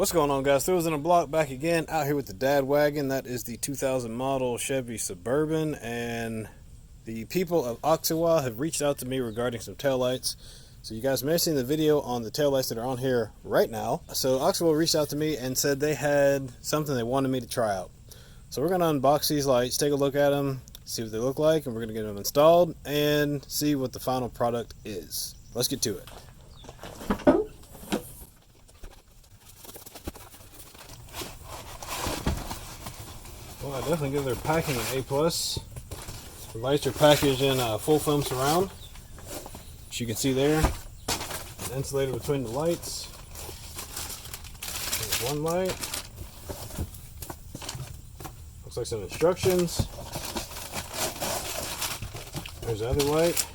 What's going on, guys? Throws in a block back again, out here with the dad wagon. That is the 2000 model Chevy Suburban, and the people of Oksiwa have reached out to me regarding some taillights. So you guys may have seen the video on the taillights that are on here right now. So Oksiwa reached out to me and said they had something they wanted me to try out. So we're going to unbox these lights, take a look at them, see what they look like, and we're going to get them installed and see what the final product is. Let's get to it. Well, I definitely give their packing an A+. The lights are packaged in full film surround, as you can see there. An insulator between the lights. There's one light. Looks like some instructions. There's the other light.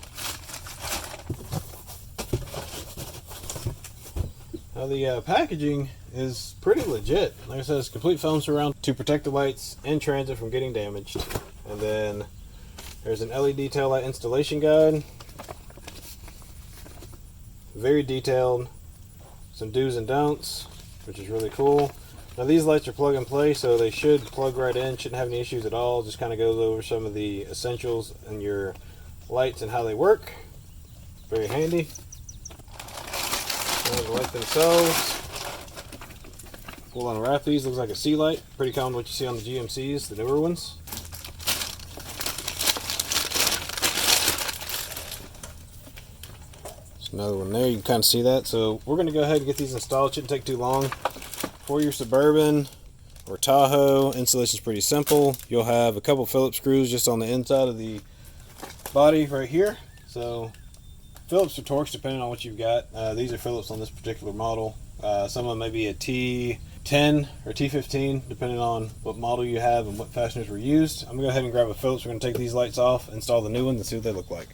Now the packaging is pretty legit. Like I said, it's complete foam surround to protect the lights in transit from getting damaged. And then there's an LED tail light installation guide. Very detailed. Some do's and don'ts, which is really cool. Now these lights are plug and play, so they should plug right in. Shouldn't have any issues at all. Just kind of goes over some of the essentials in your lights and how they work. Very handy. And the lights themselves. We'll unwrap these. Looks like a sea light. Pretty common what you see on the GMCs, the newer ones. There's another one there. You can kind of see that. So we're going to go ahead and get these installed. Shouldn't take too long. For your Suburban or Tahoe, installation is pretty simple. You'll have a couple Phillips screws just on the inside of the body right here. So Phillips or Torx, depending on what you've got. These are Phillips on this particular model. Some of them may be a T10 or T15, depending on what model you have and what fasteners were used. I'm going to go ahead and grab a Phillips. We're going to take these lights off, install the new ones, and see what they look like.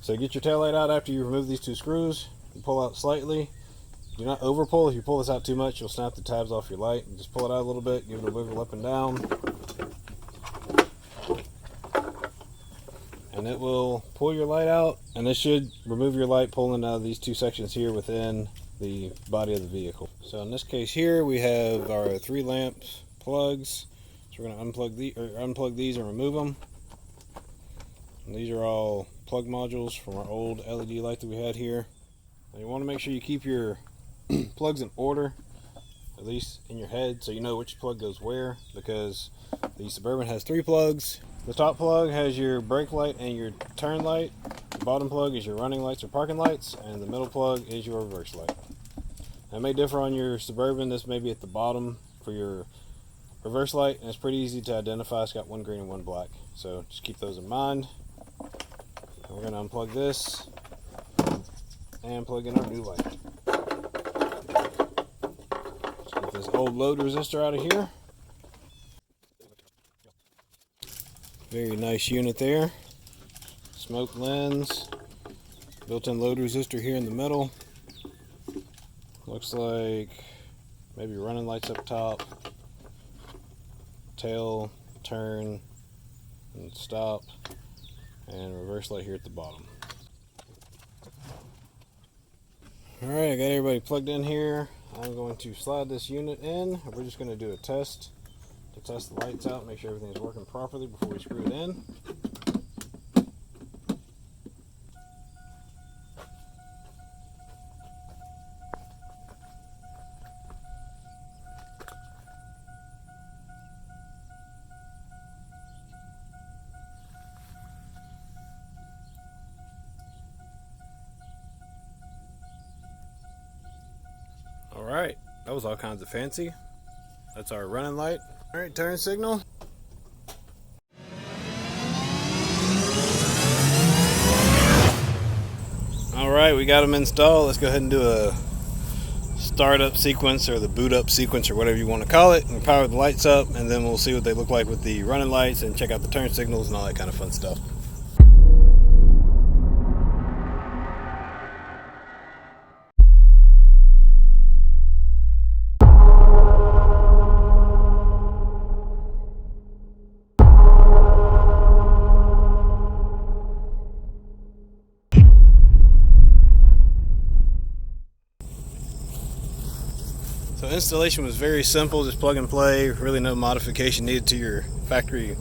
So get your taillight out after you remove these two screws. You pull out slightly. Do not over pull. If you pull this out too much, you'll snap the tabs off your light. And just pull it out a little bit, give it a wiggle up and down. And it will pull your light out, and this should remove your light pulling out of these two sections here within the body of the vehicle. So in this case here, we have our 3 lamp plugs. So we're going to unplug these and remove them. And these are all plug modules from our old LED light that we had here. And you want to make sure you keep your plugs in order, at least in your head, so you know which plug goes where, because the Suburban has 3 plugs. The top plug has your brake light and your turn light. The bottom plug is your running lights or parking lights, and the middle plug is your reverse light. Now, it may differ on your Suburban. This may be at the bottom for your reverse light, and it's pretty easy to identify. It's got one green and one black, so just keep those in mind. And we're going to unplug this and plug in our new light. Let's get this old load resistor out of here. Very nice unit there. Smoke lens. Built-in load resistor here in the middle. Looks like maybe running lights up top. Tail, turn, and stop. And reverse light here at the bottom. Alright, I got everybody plugged in here. I'm going to slide this unit in. We're just going to do a test to test the lights out, make sure everything's working properly before we screw it in. Alright, that was all kinds of fancy. That's our running light. Alright, turn signal. Alright, we got them installed. Let's go ahead and do a startup sequence, or the boot up sequence, or whatever you want to call it, and power the lights up, and then we'll see what they look like with the running lights and check out the turn signals and all that kind of fun stuff. So installation was very simple, just plug and play, really no modification needed to your factory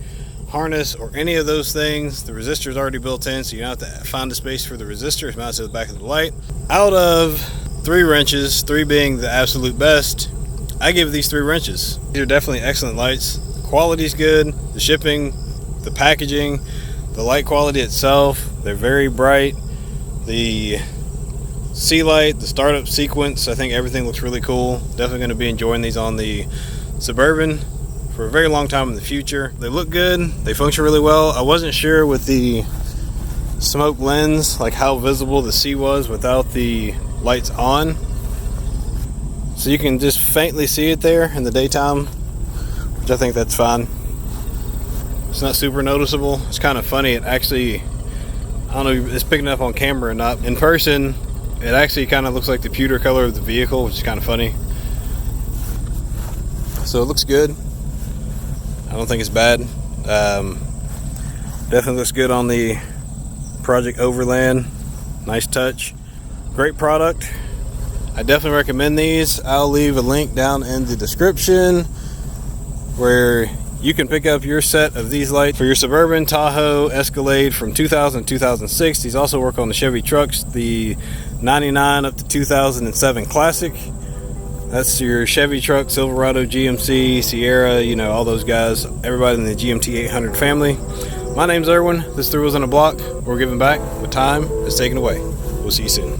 harness or any of those things. The resistor is already built in, so you don't have to find a space for the resistor. It's mounted to the back of the light. Out of 3 wrenches, 3 being the absolute best, I give these 3 wrenches. These are definitely excellent lights. The quality's good, the shipping, the packaging, the light quality itself, they're very bright. The sea light, the startup sequence, I think everything looks really cool. Definitely going to be enjoying these on the Suburban for a very long time in the future. They look good, they function really well. I wasn't sure with the smoke lens like how visible the sea was without the lights on. So you can just faintly see it there in the daytime, which I think that's fine. It's not super noticeable. It's kind of funny, it actually, I don't know if it's picking up on camera or not. In person, it actually kind of looks like the pewter color of the vehicle, which is kind of funny. So it looks good. I don't think it's bad. Definitely looks good on the Project Overland. Nice touch. Great product. I definitely recommend these. I'll leave a link down in the description where you can pick up your set of these lights for your Suburban, Tahoe, Escalade from 2000 to 2006. These also work on the Chevy trucks, the 99 up to 2007 Classic. That's your Chevy truck, Silverado, GMC, Sierra, you know, all those guys, everybody in the GMT 800 family. My name's Erwin. This is 3 Wheels on a Block. We're giving back with time. It's taken away. We'll see you soon.